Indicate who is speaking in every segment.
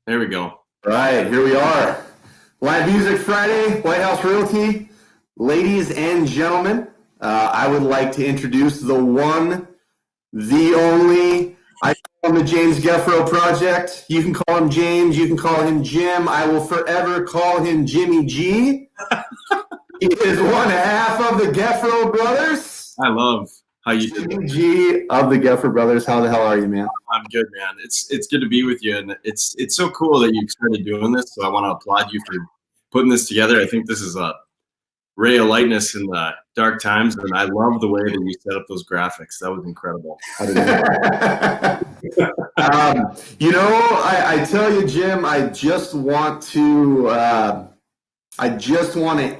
Speaker 1: There we go.
Speaker 2: All right, here we are. Live Music Friday, White House Realty. Ladies and gentlemen, I would like to introduce the one, the only, I call him the James Gefroh Project. You can call him James, you can call him Jim. I will forever call him Jimmy G. He is one half of the Gefroh Brothers.
Speaker 1: I love how you do
Speaker 2: Jimmy G of the Gefroh Brothers. How the hell are you, man?
Speaker 1: I'm good, man. It's good to be with you, and it's so cool that you started doing this. So I want to applaud you for putting this together. I think this is a ray of lightness in the dark times, and I love the way that you set up those graphics. That was incredible.
Speaker 2: I tell you, Jim, I just want to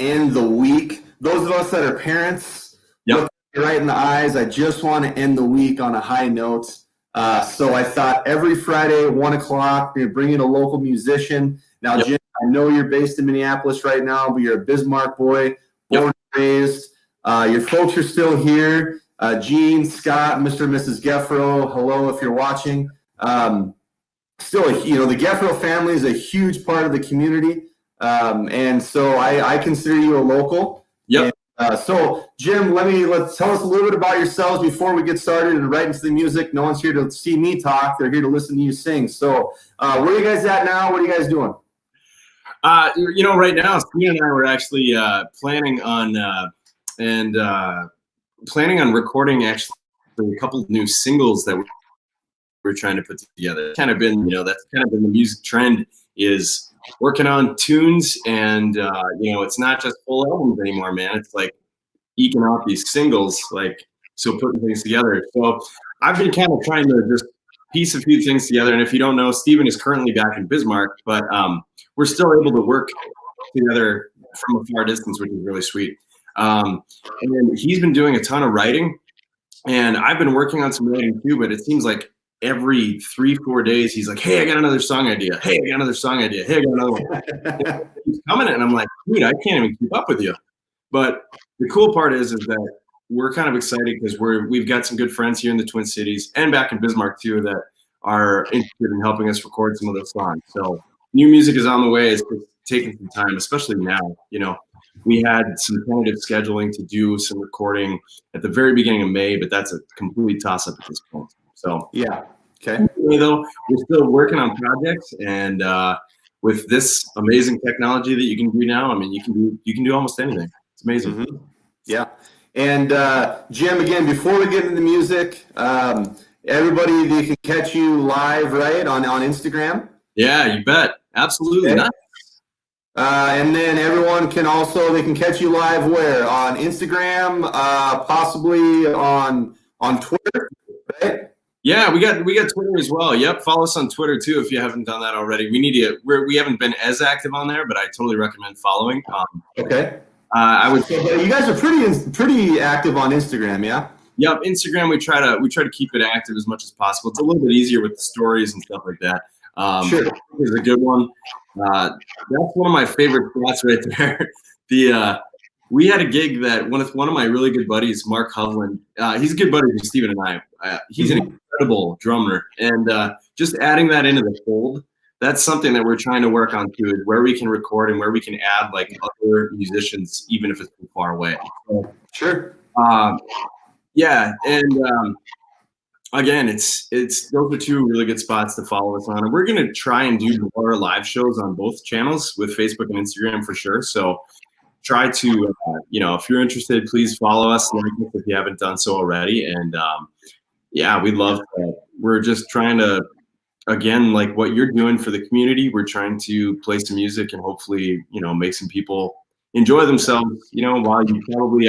Speaker 2: end the week. Those of us that are parents,
Speaker 1: Yep.
Speaker 2: look right in the eyes. I just want to end the week on a high note. So I thought every Friday at 1 o'clock, we're going to bring in a local musician. Now,
Speaker 1: Yep.
Speaker 2: Jim, I know you're based in Minneapolis right now, but you're a Bismarck boy, born and raised. Your folks are still here. Gene, Scott, Mr. and Mrs. Gefroh, hello if you're watching. Still, the Gefroh family is a huge part of the community. And so I consider you a local.
Speaker 1: Yep.
Speaker 2: So, Jim, let's tell us a little bit about yourselves before we get started and right into the music. No one's here to see me talk; they're here to listen to you sing. So, where are you guys at now? What are you guys doing?
Speaker 1: Right now, Steve and I were actually planning on recording actually a couple of new singles that we're trying to put together. That's kind of been the music trend, is working on tunes, and it's not just full albums anymore, man. It's like eking out these singles, so putting things together. So I've been kind of trying to just piece a few things together. And if you don't know, Steven is currently back in Bismarck, but we're still able to work together from a far distance, which is really sweet. And then he's been doing a ton of writing, and I've been working on some writing too, but it seems like every 3-4 days he's like, hey, I got another song idea. Hey, I got another song idea. Hey, I got another one. He's coming, and I'm like, dude, I can't even keep up with you. But the cool part is that we're kind of excited because we've got some good friends here in the Twin Cities and back in Bismarck too that are interested in helping us record some of those songs. So new music is on the way. It's just taking some time, especially now. We had some tentative scheduling to do some recording at the very beginning of May, but that's a complete toss-up at this point. So
Speaker 2: yeah, okay.
Speaker 1: Though we're still working on projects, and with this amazing technology that you can do now, I mean, you can do almost anything. It's amazing.
Speaker 2: Mm-hmm. Yeah. And Jim, again, before we get into the music, everybody, they can catch you live, right, on Instagram?
Speaker 1: Yeah, you bet. Absolutely.
Speaker 2: Okay. And then everyone they can catch you live where? On Instagram, possibly on Twitter, right?
Speaker 1: Yeah, we got Twitter as well. Yep, follow us on Twitter too if you haven't done that already. We haven't been as active on there, but I totally recommend following.
Speaker 2: Okay.
Speaker 1: I would.
Speaker 2: You guys are pretty active on Instagram, yeah?
Speaker 1: Yep, Instagram. We try to keep it active as much as possible. It's a little bit easier with the stories and stuff like that.
Speaker 2: Sure.
Speaker 1: Is a good one. That's one of my favorite spots right there. We had a gig that one of my really good buddies, Mark Hovland. He's a good buddy with Steven and I. He's an incredible drummer, and just adding that into the fold. That's something that we're trying to work on too, is where we can record and where we can add other musicians, even if it's too far away. So,
Speaker 2: sure.
Speaker 1: Yeah, and again, it's those are two really good spots to follow us on, and we're gonna try and do more live shows on both channels with Facebook and Instagram for sure. So try to, if you're interested, please follow us if you haven't done so already. And yeah, we'd love to. We're just trying to. Again, like what you're doing for the community, we're trying to play some music and hopefully, make some people enjoy themselves, while you'd probably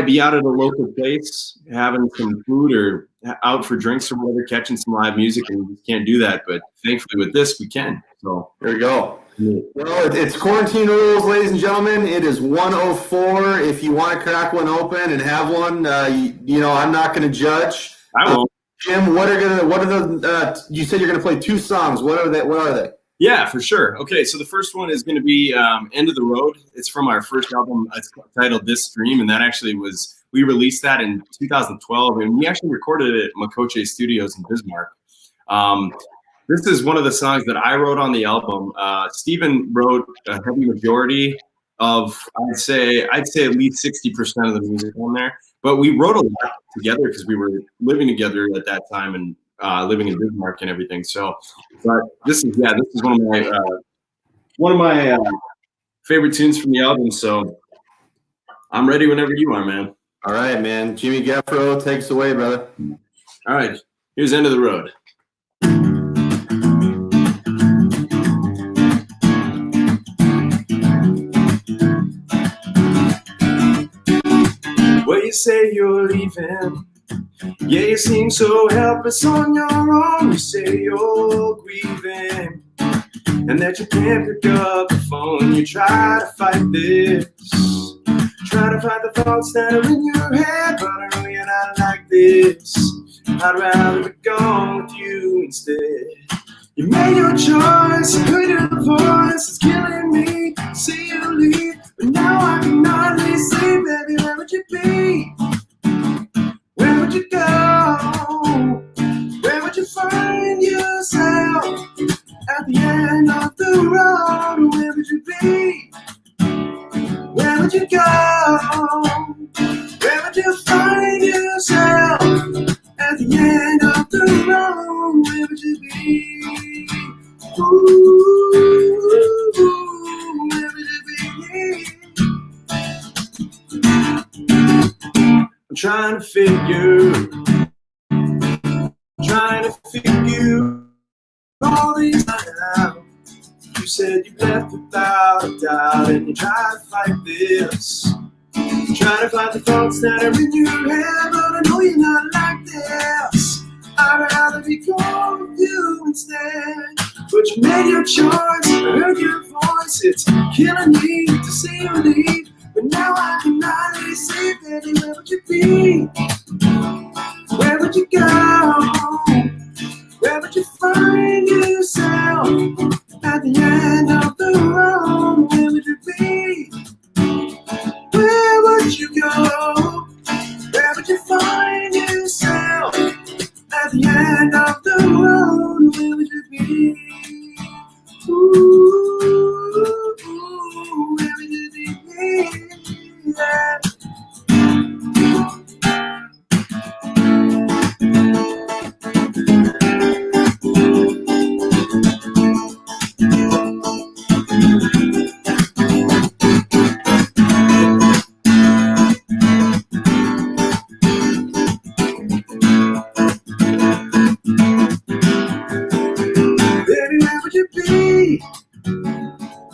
Speaker 1: be out at a local place having some food or out for drinks or whatever, catching some live music, and we can't do that. But thankfully with this, we can. So
Speaker 2: there you go. Well, it's quarantine rules, ladies and gentlemen. It is 1:04. If you want to crack one open and have one, I'm not going to judge.
Speaker 1: I won't.
Speaker 2: Jim, you said you're going to play 2 songs. What are they?
Speaker 1: Yeah, for sure. Okay, so the first one is going to be End of the Road. It's from our first album. It's titled This Stream, and that actually we released that in 2012, and we actually recorded it at Makoche Studios in Bismarck. This is one of the songs that I wrote on the album. Steven wrote a heavy majority of, I'd say at least 60% of the music on there. But we wrote a lot together because we were living together at that time and living in Bismarck and everything. So, but this is one of my favorite tunes from the album. So I'm ready whenever you are, man.
Speaker 2: All right, man. Jimmy Gefroh, take us away, brother.
Speaker 1: All right, here's End of the Road. Well, you say you're leaving. Yeah, you seem so helpless on your own. You say you're grieving and that you can't pick up the phone. You try to fight this, try to fight the thoughts that are in your head, but I know you're not like this. I'd rather be gone with you instead. You made your choice, you heard your voice, it's killing me. See you leave, but now I can hardly sleep. Baby, where would you be? Where would you go? Where would you find yourself at the end of the road? Where would you be? Where would you go? Where would you find yourself at the end of the road? Where would you be? Ooh, where would you be? I'm trying to figure all these out. You said you left without a doubt, and you try to fight this. You try to fight the thoughts that are in your head, but I know you're not like this. I'd rather be gone with you instead. But you made your choice, I heard your voice, it's killing me to see you leave. But now I can hardly see, baby, where would you be? Where would you go? Where would you find yourself at the end of the road? Where would you be? Where would you go? Where would you find yourself at the end of the road? Where would you be? Ooh, where would you be? Yeah.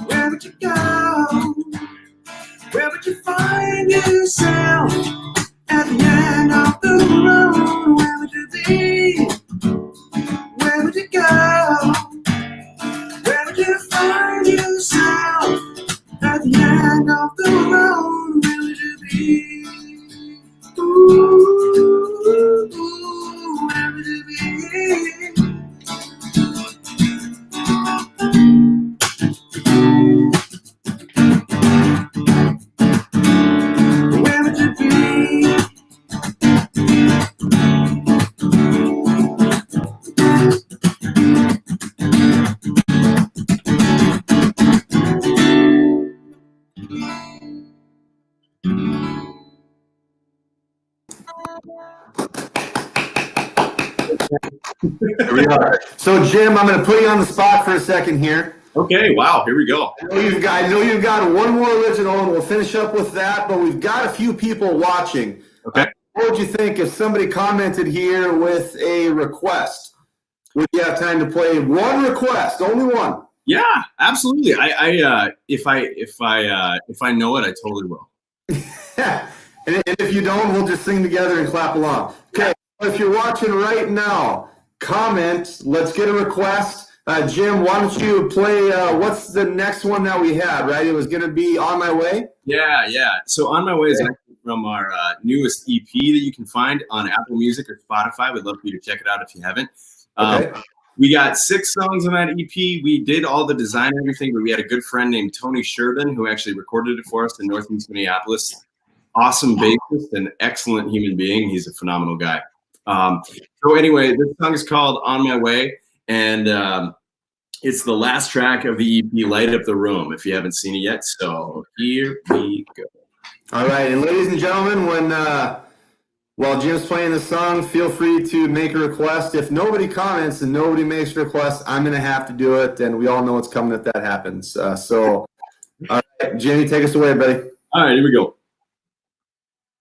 Speaker 1: Where would you go? Where would you find yourself at the end of the road? Where would you be? Where would you go? Where would you find yourself at the end of the road? Where would you be? Ooh, where would you be?
Speaker 2: Here we are. So, Jim, I'm going to put you on the spot for a second here.
Speaker 1: Okay, wow, here we go.
Speaker 2: I know you've got one more original, and we'll finish up with that, but we've got a few people watching.
Speaker 1: Okay.
Speaker 2: What would you think if somebody commented here with a request? Would you have time to play one request, only one?
Speaker 1: Yeah, absolutely. If I know it, I totally will.
Speaker 2: And if you don't, we'll just sing together and clap along. Okay, if you're watching right now, comment. Let's get a request. Jim, why don't you play, what's the next one that we had, right? It was going to be On My Way?
Speaker 1: Yeah. So On My Way is actually from our newest EP that you can find on Apple Music or Spotify. We'd love for you to check it out if you haven't.
Speaker 2: Okay.
Speaker 1: We got 6 songs on that EP. We did all the design and everything, but we had a good friend named Tony Sherbin who actually recorded it for us in Northeast Minneapolis. Awesome bassist and excellent human being. He's a phenomenal guy. So anyway, this song is called On My Way. And it's the last track of the EP, Light Up the Room, if you haven't seen it yet. So here we go.
Speaker 2: All right, and ladies and gentlemen, while Jim's playing the song, feel free to make a request. If nobody comments and nobody makes a request, I'm going to have to do it, and we all know what's coming if that happens. So, all right, Jimmy, take us away, buddy.
Speaker 1: All right, here we go.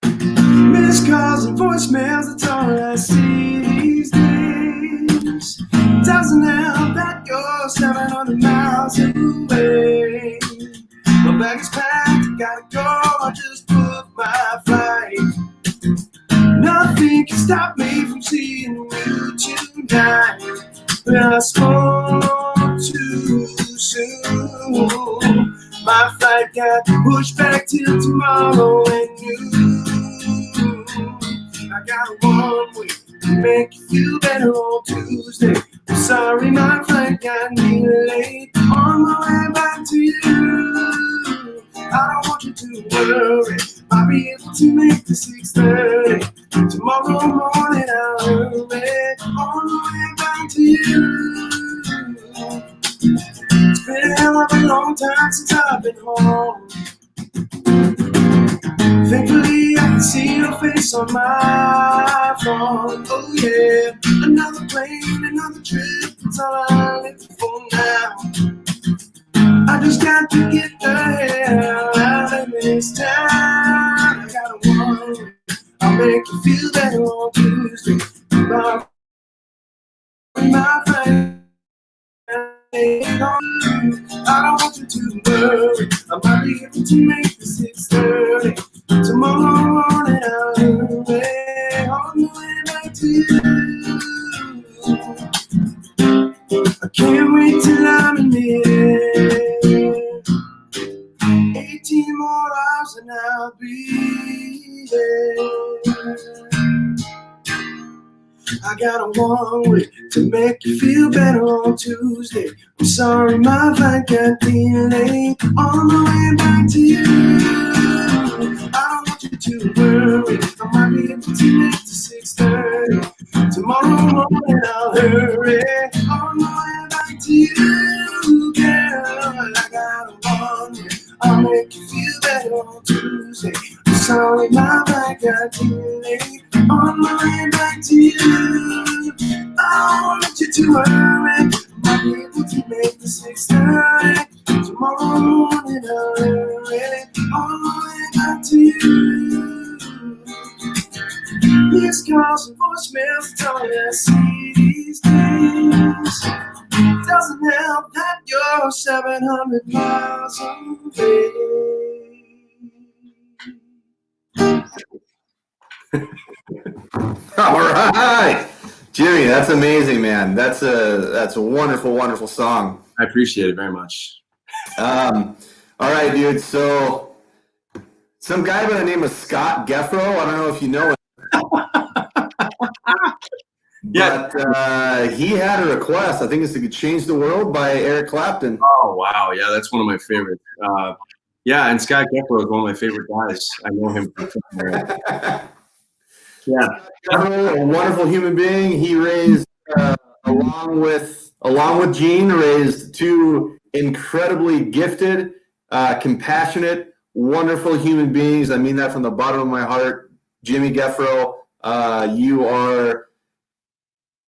Speaker 3: Missed calls and voicemails, that's all I see these days. Doesn't help that you're 700 miles away. My bag is packed, I gotta go, I just booked my flight. Nothing can stop me from seeing you tonight. But I spoke too soon. My flight got pushed back till tomorrow, and I got one way to make you feel better on Tuesday. I'm sorry, my flight got me late. On my way back to you, I don't want you to worry. I'll be able to make the 6:30. Tomorrow morning I'll hurry. On my way back to you. It's been a hell of a long time since I've been home. Thankfully I can see your face on my phone. Oh yeah, another plane, another trip, that's all I live for now. I just got to get the hell out of this town. I got a one, I'll make you feel better on Tuesday. My friend, I don't want you to worry. I might be able to make the 6:30. Tomorrow morning I'll hurry on the way back to you. I can't wait till I'm in there. 18 more hours and I'll be there. I got a one way to make you feel better on Tuesday. I'm sorry, my flight got delayed. On the way back to you, I don't want you to worry. I might be able to make the 6:30. Tomorrow morning I'll hurry. On the way back to you, girl. I got a one way, I'll make you feel better on Tuesday. I'm sorry, my flight got delayed. On my way back to you, I don't want you to worry. Might be able to make the 6:30. Tomorrow morning I'll hurry. On my way back to you. Missed calls and voicemails, that's all I see these days. Doesn't help that you're 700 miles away.
Speaker 2: All right, Jimmy, that's amazing, man. That's a wonderful, wonderful song.
Speaker 1: I appreciate it very much.
Speaker 2: All right, dude. So some guy by the name of Scott Gefroh. I don't know if you know him.
Speaker 1: Yeah.
Speaker 2: But he had a request. I think it's to Change the World by Eric Clapton.
Speaker 1: Oh, wow. Yeah, that's one of my favorites. Yeah, and Scott Gefroh is one of my favorite guys. I know him from somewhere. Yeah.
Speaker 2: Gefroh, a wonderful human being. He raised, along with Gene, raised two incredibly gifted, compassionate, wonderful human beings. I mean that from the bottom of my heart. Jimmy Gefroh, you are.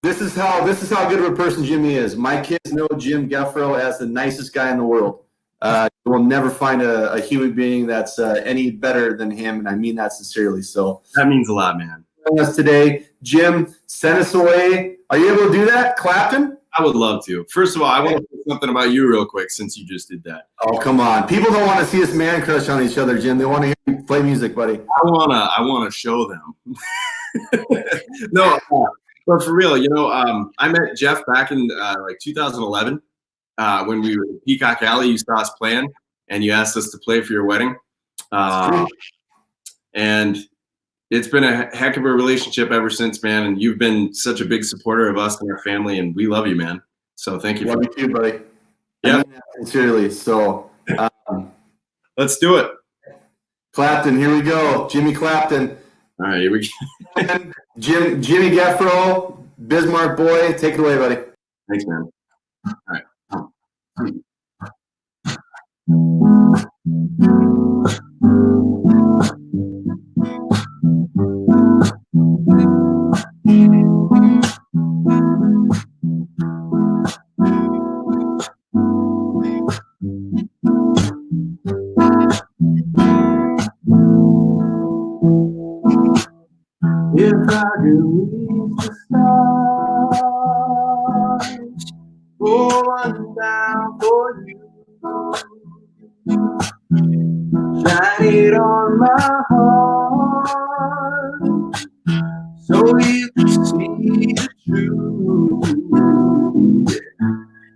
Speaker 2: This is how good of a person Jimmy is. My kids know Jim Gefroh as the nicest guy in the world. You will never find a human being that's any better than him, and I mean that sincerely. So
Speaker 1: that means a lot, man.
Speaker 2: Us today, Jim, send us away. Are you able to do that, Clapton?
Speaker 1: I would love to. First of all, I want to say something about you real quick since you just did that.
Speaker 2: Oh, come on. People don't want to see us man crush on each other, Jim. They want to hear you play music, buddy.
Speaker 1: I wanna show them. No, but for real, I met Jeff back in like 2011 when we were at Peacock Alley. You saw us playing, and you asked us to play for your wedding. And it's been a heck of a relationship ever since, man. And you've been such a big supporter of us and our family, and we love you, man. So thank you.
Speaker 2: Love you too, buddy.
Speaker 1: Yeah,
Speaker 2: I mean that sincerely. So
Speaker 1: let's do it.
Speaker 2: Clapton, here we go. Jimmy Clapton.
Speaker 1: All right, here we go.
Speaker 2: Jimmy Gefroh, Bismarck boy, take it away, buddy.
Speaker 1: Thanks, man. All right.
Speaker 3: If I could reach the stars, pour one down for you, shine it on my heart, so you can see the truth.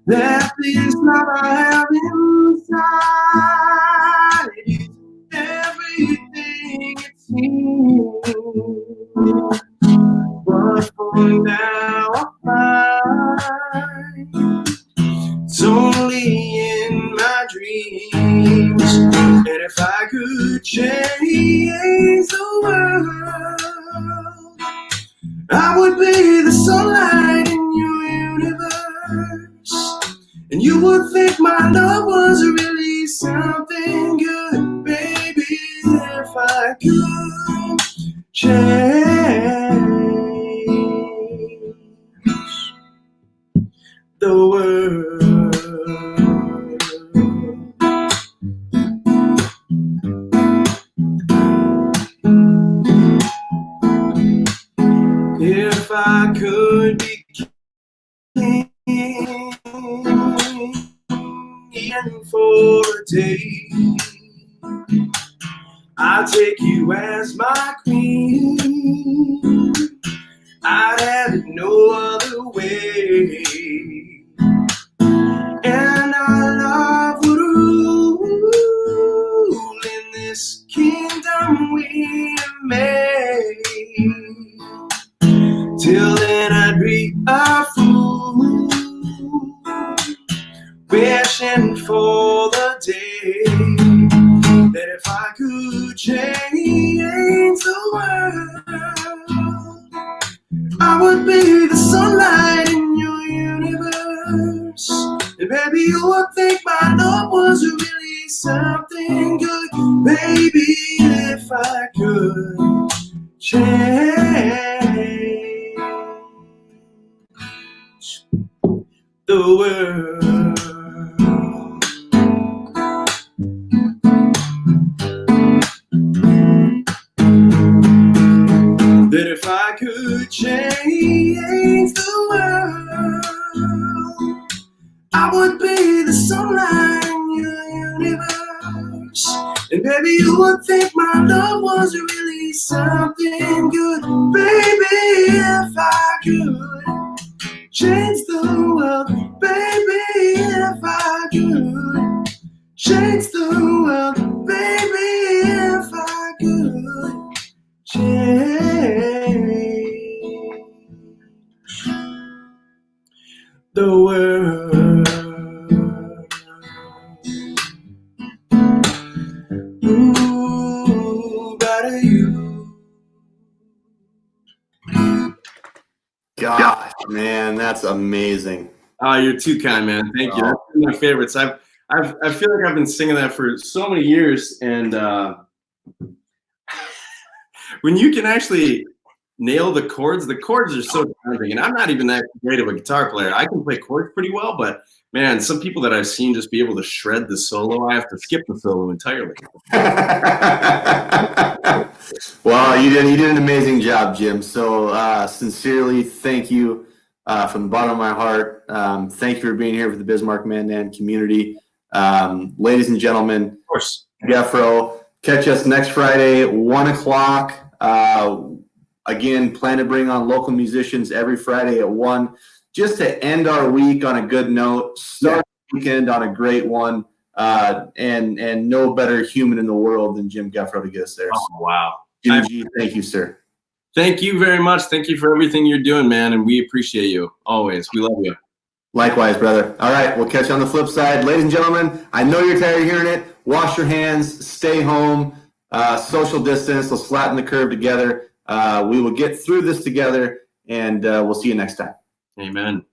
Speaker 3: That this love I have inside is everything it seems. But for now I find it's only in my dreams. And if I could change the world, I would be the sunlight in your universe. And you would think my love was really something good, baby, if I could change the world. If I could be king even for a day, I'll take you as my queen. I'd have it no other way. And our love would rule in this kingdom we have made. Till then I'd be a fool, wishing for the day that if I could change the world, I would be the sunlight in your universe. And baby, you would think my love was really something good, baby, if I could change the world. That if I could change the world, I would be the sunlight in your universe. And baby, you would think my love was really something good, baby, if I could change the world, baby, if I could change the world, baby, if I could change the world. Ooh, better you.
Speaker 2: Gosh, man, that's amazing.
Speaker 1: Oh, you're too kind, man. Thank you. That's one of my favorites. I feel like I've been singing that for so many years, and when you can actually nail the chords are so challenging. And I'm not even that great of a guitar player. I can play chords pretty well, but man, some people that I've seen just be able to shred the solo, I have to skip the solo entirely.
Speaker 2: Well, you did an amazing job, Jim. So sincerely, thank you from the bottom of my heart. Thank you for being here for the Bismarck Mandan community. Ladies and gentlemen,
Speaker 1: Of course.
Speaker 2: Gefroh, catch us next Friday, 1 o'clock. Again, plan to bring on local musicians every Friday at 1, just to end our week on a good note, start the weekend on a great one, and no better human in the world than Jim Gefroh to get us there.
Speaker 1: Oh, wow.
Speaker 2: Jim G, thank you, sir.
Speaker 1: Thank you very much. Thank you for everything you're doing, man, and we appreciate you always. We love you.
Speaker 2: Likewise, brother. All right, we'll catch you on the flip side. Ladies and gentlemen, I know you're tired of hearing it. Wash your hands, stay home, social distance, let's flatten the curve together. We will get through this together, and we'll see you next time.
Speaker 1: Amen.